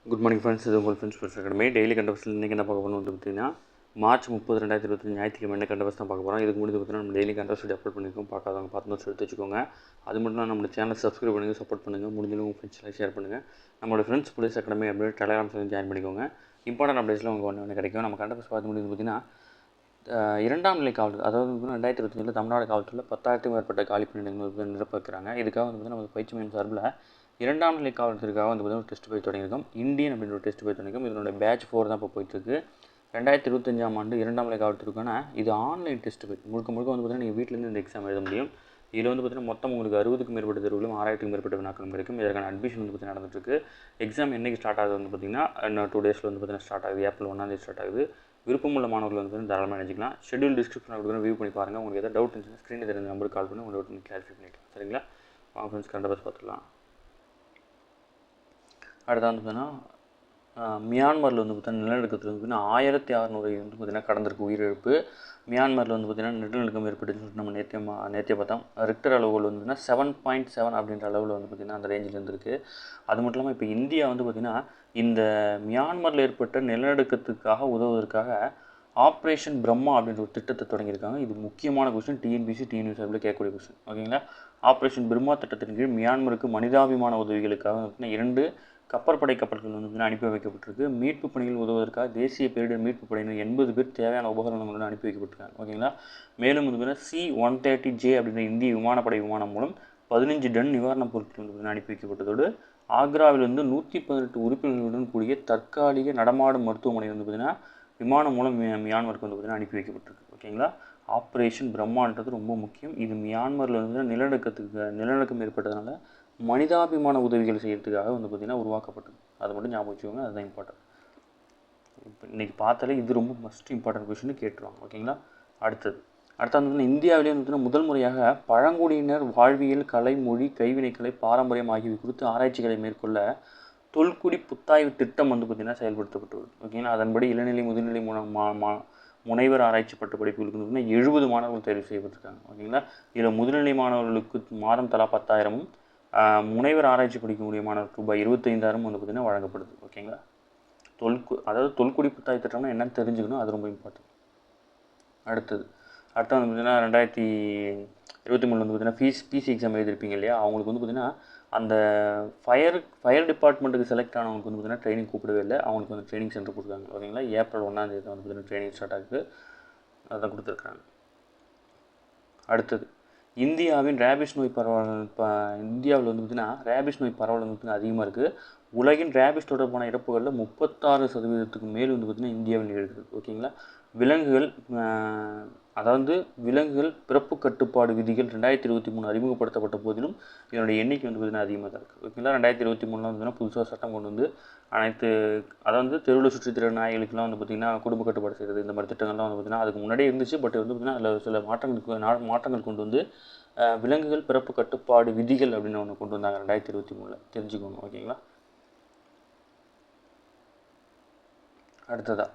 Good morning friends. இது உங்கள் friends first academy daily கண்டபஸ்டில் இன்றைக்கி என்ன பார்க்க போகணும் வந்து பார்த்தீங்கன்னா மார்ச் 30, 2025 ஞாயிற்றுக்கிழமை என்ன கண்டபஸ் தான் பார்க்க போகிறோம். இதுக்கு முன்னாடி பார்த்தீங்கன்னா நம்ம டெய்லி கண்டபஸ்ட் அப்லோட் பண்ணியிருக்கோம். பார்க்காதவங்க பார்த்து நோட்ஸ் எடுத்து வச்சுக்கோங்க. அது மட்டும் இல்லாமல் நம்ம சேனல் சப்ஸ்கிரைப் பண்ணுங்கள், சப்போர்ட் பண்ணுங்கள், முடிஞ்சளவு உங்கள் ஃப்ரெண்ட்ஸ்லாம் ஷேர் பண்ணுங்கள். நம்மளோட ஃப்ரெண்ட்ஸ் போலீஸ் அகாடமி அப்படியே டெலிகிராம் சேனல் ஜாயின் பண்ணிக்கோங்க. இம்பார்ட்டன்ட் அப்டேட்ஸ்லாம் உங்களுக்கு ஒன்று கிடைக்கும். நம்ம கண்டபஸ் பார்த்து முடிஞ்சு பார்த்தீங்கன்னா இரண்டாம் நிலை காவல், அதாவது 2025 தமிழ்நாடு காவல்துறையில் 10,000க்கும் மேற்பட்ட காலி பணியிடங்கள் நிரப்ப வைக்கிறாங்க. இதுக்காக வந்து நம்ம பயிற்சி மையம் சார்பில் இரண்டாம் நிலை காவல்துறைக்காக வந்து பார்த்தீங்கன்னா ஒரு டெஸ்ட் போய் தொடங்கியிருக்கோம். இந்தியன் அப்படின்ற ஒரு டெஸ்ட் போய் தொடங்கியிருக்கோம். இதனுடைய பேட்ச் 4 தான் இப்போ போயிட்டுருக்கு. 2025ஆம் ஆண்டு இரண்டாம் நிலை காவல்துறைக்கான இது ஆன்லைன் டெஸ்ட் போய் முழுக்க வந்து பார்த்தீங்கன்னா நீங்கள் வீட்டிலேருந்து இந்த எக்ஸாம் எழுத முடியும். இதில் வந்து பார்த்தீங்கன்னா மொத்தம் உங்களுக்கு 60க்கும் மேற்பட்ட தேர்வுகளும் 6,000க்கும் மேற்பட்ட வினாக்களும் இருக்கும். இதற்கான அட்மிஷன் வந்து பார்த்தீங்கன்னா நடந்துட்டுருக்கு. எக்ஸாம் என்றைக்கு ஸ்டார்ட் ஆகுது வந்து பார்த்தீங்கன்னா இன்னும் 2 டேஸில் வந்து பார்த்தீங்கன்னா ஸ்டார்ட் ஆகுது. ஏப்ரல் 1ஆம் தேதி ஸ்டார்ட் ஆகுது. விருப்பமுள்ள மாணவர்கள் வந்து தாராளமாக நினைச்சிக்கலாம். ஷெட்யூல் டிஸ்கிரிப்ஷனில் கொடுக்குறேன், வியூ பண்ணி பாருங்கள். உங்களுக்கு எதாவது டவுட் இருந்துச்சுன்னா ஸ்க்ரீனில் தெரிஞ்ச நம்பருக்கு கால் பண்ணி உங்கள் டவுட் நீங்கள் கிளாரிஃபை பண்ணிக்கலாம். சரிங்களா? வாங்க ஃப்ரெண்ட்ஸ், கரண்ட் அஃபேர்ஸ் பார்த்துக்கலாம். அடுத்து வந்து பார்த்தீங்கன்னா மியான்மரில் வந்து பார்த்தீங்கன்னா நிலநடுக்கத்தில் வந்து பார்த்தீங்கன்னா 1600 வந்து பார்த்தீங்கன்னா கடந்திருக்கு உயிரிழப்பு. மியான்மரில் வந்து பார்த்தீங்கன்னா நிலநடுக்கம் ஏற்பட்டுன்னு சொல்லிட்டு நம்ம நேற்றே பார்த்தோம். ரிக்டர் அளவுகள் வந்து பார்த்தீங்கன்னா 7.7 அப்படின்ற அளவில் வந்து பார்த்திங்கன்னா அந்த ரேஞ்சில் இருந்திருக்கு. அது மட்டும் இல்லாமல் இப்போ இந்தியா வந்து பார்த்திங்கன்னா இந்த மியான்மரில் ஏற்பட்ட நிலநடுக்கத்துக்காக உதவுவதற்காக ஆப்ரேஷன் பிரம்மா அப்படின்ற ஒரு திட்டத்தை தொடங்கியிருக்காங்க. இது முக்கியமான கொஸ்டின், டிஎன்பிசி டிஎன்யூ சார்பில் கேட்கக்கூடிய கொஸ்டின். ஓகேங்களா? ஆப்ரேஷன் பிரம்மா திட்டத்தின் கீழ் மியான்மருக்கு மனிதாபிமான உதவிகளுக்காக பார்த்தீங்கன்னா 2 கப்பற்படை கப்பல்கள் வந்து அனுப்பி வைக்கப்பட்டிருக்கு. மீட்பு பணிகள் உதவுவதற்காக தேசிய பேரிடர் மீட்பு படையினர் 80 பேர் தேவையான உபகரணங்களுடன் அனுப்பி வைக்கப்பட்டிருக்காங்க. ஓகேங்களா? மேலும் வந்து C-130J அப்படின்ற இந்திய விமானப்படை விமானம் மூலம் 15 டன் நிவாரணப் பொருட்கள் வந்து அனுப்பி வைக்கப்பட்டதோடு ஆக்ராவில் வந்து 118 உறுப்பினர்களுடன் கூடிய தற்காலிக நடமாடும் மருத்துவமனை வந்து பார்த்திங்கன்னா விமானம் மூலம் மியான்மருக்கு வந்து பார்த்திங்கன்னா அனுப்பி வைக்கப்பட்டிருக்கு. ஓகேங்களா? ஆப்ரேஷன் பிரம்மான்றது ரொம்ப முக்கியம். இது மியான்மரில் வந்து நிலநடுக்கம் ஏற்பட்டதுனால மனிதாபிமான உதவிகள் செய்கிறதுக்காக வந்து பார்த்திங்கன்னா உருவாக்கப்பட்டது. அதை மட்டும் ஞாபகம் வச்சுக்கோங்க, அதுதான் இம்பார்ட்டன்ட். இப்போ இன்றைக்கி பார்த்தாலே இது ரொம்ப மஸ்ட் இம்பார்ட்டன்ட் கொஸ்டின் கேட்டுருவாங்க. ஓகேங்களா? அடுத்து வந்து இந்தியாவிலே வந்து முதல் முறையாக பழங்குடியினர் வாழ்வியல், கலை, மொழி, கைவினைக்கலை, பாரம்பரியம் ஆகியவை குறித்து ஆராய்ச்சிகளை மேற்கொள்ள தொல்குடி புத்தாய்வு திட்டம் வந்து பார்த்திங்கன்னா செயல்படுத்தப்பட்டுள்ளது. ஓகேங்களா? அதன்படி இளநிலை, முதுநிலை முனைவர் ஆராய்ச்சி பட்ட படிப்புகளுக்கு வந்து 70 மாணவர்கள் தேர்வு செய்யப்பட்டிருக்காங்க. ஓகேங்களா? இதில் முதுநிலை மாணவர்களுக்கு மாதம் தலா 10,000ம், முனைவர் ஆராய்ச்சி படிக்கக்கூடிய மாணவருக்கு ரூபாய் 25,000 வந்து பார்த்திங்கன்னா வழங்கப்படுது. ஓகேங்களா? அதாவது தொல்குடி புத்தாய்வு திட்டம்னா என்னன்னு தெரிஞ்சுக்கணும், அது ரொம்ப இம்பார்ட்டன்ட். அடுத்து வந்து பார்த்திங்கன்னா 2023 வந்து பார்த்திங்கன்னா பிசி எக்ஸாம் எழுதிருப்பீங்க இல்லையா? அவங்களுக்கு வந்து பார்த்திங்கன்னா அந்த ஃபயர் டிபார்ட்மெண்ட்டுக்கு செலக்ட் ஆனவங்களுக்கு வந்து பார்த்திங்கன்னா ட்ரைனிங் கூப்பிடவே இல்லை. அவங்களுக்கு வந்து ட்ரைனிங் சென்டர் கொடுத்தாங்க. ஓகேங்களா? ஏப்ரல் 1ஆம் தேதி வந்து பார்த்திங்கன்னா ட்ரைனிங் ஸ்டார்ட் ஆகுது. அதான் கொடுத்துருக்குறாங்க. அடுத்தது இந்தியாவின் ரேபிஸ் நோய் பரவல். இந்தியாவில் வந்து பார்த்திங்கன்னா ரேபிஸ் நோய் பரவல் வந்து பார்த்திங்கன்னா அதிகமாக இருக்குது. உலகின் ரேபிஸ் தொடர்பான இறப்புகளில் 36% மேல் வந்து பார்த்திங்கன்னா இந்தியாவில் நிகழ்கிறது. ஓகேங்களா? விலங்குகள் பிறப்பு கட்டுப்பாடு விதிகள் 2023 அறிமுகப்படுத்தப்பட்ட போதிலும் இதனுடைய எண்ணிக்கை வந்து பார்த்திங்கன்னா அதிகமாக தான் இருக்குது. ஓகேங்களா? 2023 வந்து புதுசாக சட்டம் கொண்டு வந்து தெருவில் சுற்றி திற நாய்களுக்கெல்லாம் வந்து பார்த்திங்கன்னா குடும்ப கட்டுப்பாடு செய்கிறது, இந்த மாதிரி திட்டங்கள்லாம் வந்து பார்த்திங்கன்னா அதுக்கு முன்னாடியே இருந்துச்சு. பட் வந்து பார்த்திங்கன்னா அதில் சில மாற்றங்கள் கொண்டு வந்து விலங்குகள் பிறப்பு கட்டுப்பாடு விதிகள் அப்படின்னு ஒன்று கொண்டு வந்தாங்க 2023 தெரிஞ்சுக்கோங்க. ஓகேங்களா? அடுத்ததாக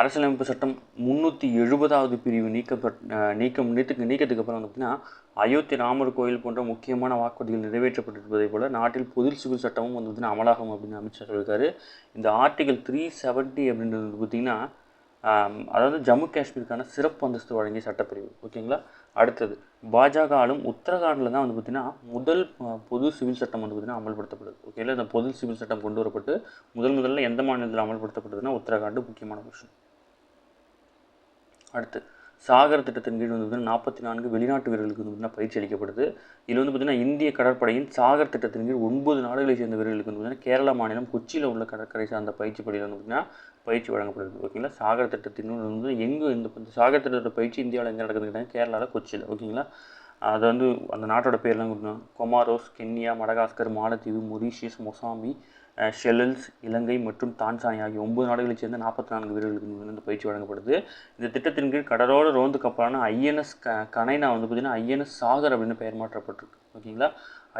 அரசியலமைப்பு சட்டம் 370வது பிரிவு நீக்கத்துக்கு அப்புறம் வந்து பார்த்திங்கன்னா அயோத்தி ராமர் கோயில் போன்ற முக்கியமான வாக்குறுதிகள் நிறைவேற்றப்பட்டிருப்பதை போல் நாட்டில் பொது சிவில் சட்டமும் வந்து பார்த்திங்கன்னா அமலாகும் அப்படின்னு அமித்ஷா சொல்லியிருக்காரு. இந்த ஆர்டிகல் 370 அப்படின்றது பார்த்திங்கன்னா அதாவது ஜம்மு காஷ்மீருக்கான சிறப்பு அந்தஸ்து வழங்கிய சட்டப்பிரிவு. ஓகேங்களா? அடுத்தது பாஜக ஆளும் உத்தரகாண்டில் தான் வந்து பார்த்திங்கன்னா முதல் பொது சிவில் சட்டம் வந்து பார்த்திங்கன்னா அமல்படுத்தப்படுது. ஓகேங்களா? இந்த பொது சிவில் சட்டம் கொண்டு வரப்பட்டு முதல்ல எந்த மாநிலத்தில் அமல்படுத்தப்படுதுன்னா உத்தரகாண்டு. முக்கியமான விஷயம். அடுத்து சாகர் திட்டத்தின் கீழ் வந்து 44 வெளிநாட்டு வீரர்களுக்கு வந்து பார்த்திங்கன்னா பயிற்சி அளிக்கப்படுது. இதில் வந்து பார்த்திங்கன்னா இந்திய கடற்படையின் சாகர் திட்டத்தின் கீழ் 9 நாடுகளை சேர்ந்த வீரர்களுக்கு வந்து பார்த்திங்கன்னா கேரளா மாநிலம் கொச்சியில் உள்ள கடற்கரை சார்ந்த பயிற்சி பள்ளியில் வந்து பார்த்திங்கன்னா பயிற்சி வழங்கப்படுது. ஓகேங்களா? சாகர் திட்டத்தின் வந்து இந்த சாகர் திட்டத்தோட பயிற்சி இந்தியாவில் எங்கே நடக்குதுன்னு கேரளாவில் கொச்சியில். ஓகேங்களா? அது வந்து அந்த நாட்டோட பேர்லாம் கொடுத்தோம். கொமாரோஸ், கென்யா, மடகாஸ்கர், மாலத்தீவு, மொரீஷியஸ், மொசாம்பி, ஷெல்லல்ஸ், இலங்கை மற்றும் தான்சானியா ஆகிய 9 நாடுகளைச் சேர்ந்த 44 வீரர்களுக்கு இந்த பயிற்சி வழங்கப்படுது. இந்த திட்டத்தின் கீழ் கடலோர ரோந்து கப்பலான ஐஎன்எஸ் கனைனா வந்து பார்த்திங்கன்னா ஐஎன்எஸ் சாகர் அப்படின்னு பெயர் மாற்றப்பட்டிருக்கு. ஓகேங்களா?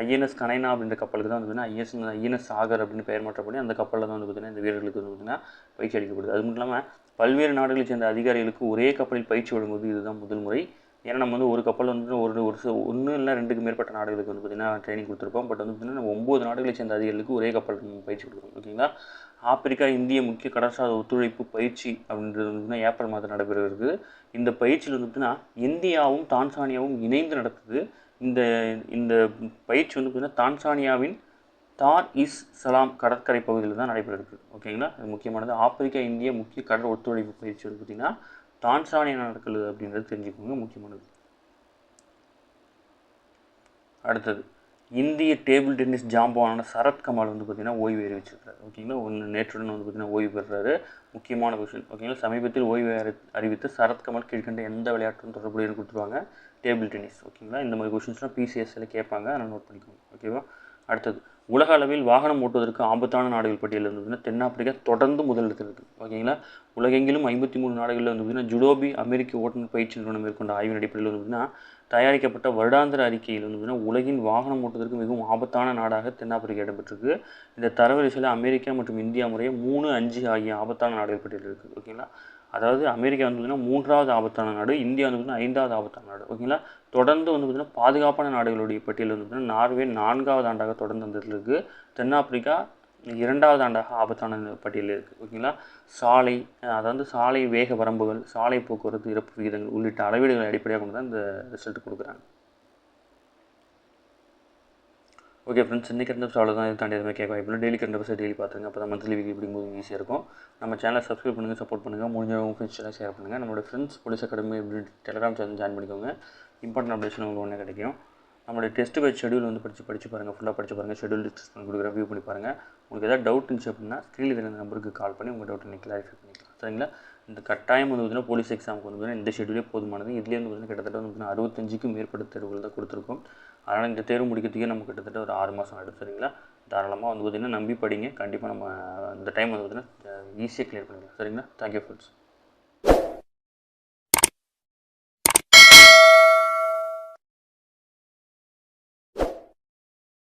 ஐஎன்எஸ் கனைனா அப்படின்ற கப்பலுக்கு தான் வந்து பார்த்திங்கன்னா ஐஎன்எஸ் சாகர் அப்படின்னு பெயர் மாற்றப்படி அந்த கப்பலில் தான் வந்து பார்த்திங்கன்னா இந்த வீரர்களுக்கு வந்து பார்த்திங்கன்னா பயிற்சி அளிக்கப்படுது. அது மட்டும் இல்லாமல் பல்வேறு நாடுகளைச் சேர்ந்த அதிகாரிகளுக்கு ஒரே கப்பலில் பயிற்சி வழங்குவது இதுதான் முதல் முறை. ஏன்னா நம்ம வந்து ஒரு கப்பல் வந்து ஒன்று இல்லை 2க்கு மேற்பட்ட நாடுகளுக்கு வந்து பார்த்திங்கன்னா ட்ரைனிங் கொடுத்துருப்போம். பட் வந்து பார்த்திங்கன்னா நம்ம 9 நாடுகளை சேர்ந்த அதிகாரிகளுக்கு ஒரே கப்பல் பயிற்சி கொடுக்குறோம். ஓகேங்களா. ஆப்பிரிக்கா இந்திய முக்கிய கடற்சார் ஒத்துழைப்பு பயிற்சி அப்படின்றது வந்து ஏப்ரல் மாதம் நடைபெறுகிறது. இந்த பயிற்சியில் வந்து பார்த்திங்கன்னா இந்தியாவும் தான்சானியாவும் இணைந்து நடத்துது. இந்த இந்த பயிற்சி வந்து பார்த்திங்கன்னா தான்சானியாவின் தார் இஸ் சலாம் கடற்கரை பகுதியில் தான் நடைபெறுது. ஓகேங்களா. அது முக்கியமானது. ஆப்பிரிக்கா இந்திய முக்கிய கடல் ஒத்துழைப்பு பயிற்சி வந்து பார்த்திங்கன்னா தான்சானியா நடக்குது அப்படின்றது தெரிஞ்சுக்கோங்க, முக்கியமானது. அடுத்தது இந்திய டேபிள் டென்னிஸ் ஜாம்பவானான சரத்கமல் வந்து பார்த்திங்கன்னா ஓய்வு அறிவிச்சிருக்காரு. ஓகேங்களா. நேற்றுடன் வந்து பார்த்திங்கன்னா ஓய்வு பெறுறாரு. முக்கியமான விஷயம். ஓகேங்களா. சமீபத்தில் ஓய்வு அறிவித்து சரத்கமல் கீழ்கண்ட எந்த விளையாட்டுடன் தொடர்புடைய கொடுத்துருவாங்க, டேபிள் டென்னிஸ். ஓகேங்களா. இந்த மாதிரி கொஷின்ஸ்லாம் பிசிஎஸ்சில் கேட்பாங்க, அதனால் நோட் பண்ணிக்கோங்க. ஓகேவா. அடுத்தது உலக அளவில் வாகனம் ஓட்டுவதற்கு ஆபத்தான நாடுகள் பட்டியலில் இருந்ததுன்னா தென்னாப்பிரிக்கா தொடர்ந்து முதலிடத்தில் இருக்குது. ஓகேங்களா. உலகெங்கிலும் 53 நாடுகளில் வந்து பார்த்திங்கன்னா ஜுடோபி அமெரிக்க ஓட்டுநர் பயிற்சி நிறுவனம் மேற்கொண்ட ஆய்வின் அடிப்படையில் வந்து பார்த்திங்கன்னா தயாரிக்கப்பட்ட வருடாந்திர அறிக்கையில் வந்து பார்த்திங்கன்னா உலகின் வாகனம் ஓட்டுவதற்கு மிகவும் ஆபத்தான நாடாக தென்னாப்பிரிக்கா இடம்பெற்றிருக்கு. இந்த தரவரிசையில் அமெரிக்கா மற்றும் இந்தியா முறையே 3, 5 ஆகிய ஆபத்தான நாடுகள் பட்டியலில் இருக்குது. ஓகேங்களா. அதாவது அமெரிக்கா வந்து பார்த்திங்கன்னா 3வது ஆபத்தான நாடு, இந்தியா வந்து பார்த்திங்கன்னா 5வது ஆபத்தான நாடு. ஓகேங்களா. தொடர்ந்து வந்து பார்த்திங்கன்னா பாதுகாப்பான நாடுகளுடைய பட்டியல் வந்து பார்த்திங்கன்னா நார்வே 4வது ஆண்டாக தொடர்ந்து வந்துட்டு இருக்குது. தென்னாப்பிரிக்கா 2வது ஆண்டாக ஆபத்தான பட்டியலில் இருக்குது. ஓகேங்களா. அதாவது சாலை வேக வரம்புகள், சாலை போக்குவரத்து இறப்பு விகிதங்கள் உள்ளிட்ட அளவீடுகளை அடிப்படையாக கொண்டு தான் இந்த ரிசல்ட் கொடுக்குறாங்க. ஓகே ஃப்ரெண்ட்ஸ், இன்றைக்கி கரண்ட் அவ்வளோதான். இது தாண்டி எதுவுமே கேட்க வாய்ப்பு டெய்லி கரண்ட் டெய்லி பார்த்துங்க. அப்போ தான் மந்த்லி வீக்லி படிக்கும்போது ஈஸியாக இருக்கும். நம்ம சேனலை சப்ஸ்கிரைப் பண்ணுங்கள், சப்போர்ட் பண்ணுங்கள். முடிஞ்சவங்க ஃப்ரெண்ட்ஸ் எல்லாம் ஷேர் பண்ணுங்கள். நம்மளோட friends police academy Telegram channel join பண்ணிக்கோங்க. இம்பார்ட்டன்ட் அப்டேஷன் உங்களுக்கு ஒன்றே கிடைக்கும். நம்மளுடைய டெஸ்ட் பேட்ச் ஷெடியூல் வந்து படித்து பாருங்கள், ஃபுல்லாக படித்து பாருங்கள். ஷெடியூல் டிஸ்கஸ் பண்ணி கொடுக்குறேன், வியூ பண்ணி பாருங்கள். உங்களுக்கு ஏதாவது டவுட் இருந்துச்சு அப்படின்னா ஸ்க்ரீனில் தெரிந்த நம்பருக்கு கால் பண்ணி உங்கள் டவுட் நீங்கள் கிளாரிஃபை பண்ணிக்கலாம். சரிங்களா. இந்த கட்டாயம் வந்து பார்த்திங்கன்னா போலீஸ் எக்ஸாமுக்கு வந்து பார்த்திங்கன்னா இந்த ஷெடியூலே போதுமானது. இதுலேயே வந்து பார்த்திங்கன்னா கிட்டத்தட்ட வந்து 65க்கும் மேற்பட்ட தேர்வுகள் தான் கொடுத்துருக்கோம். அதனால் இந்த தேர்வு முடிக்கிறதுக்கே நம்ம கிட்டத்தட்ட ஒரு 6 மாதம் ஆகிடும். சரிங்களா. தாராளமாக வந்து பார்த்திங்கன்னா நம்பி படிங்க. கண்டிப்பாக நம்ம இந்த டைம் வந்து பார்த்திங்கன்னா ஈஸியாக கிளியர் பண்ணிக்கலாம். சரிங்களா. Thank you friends.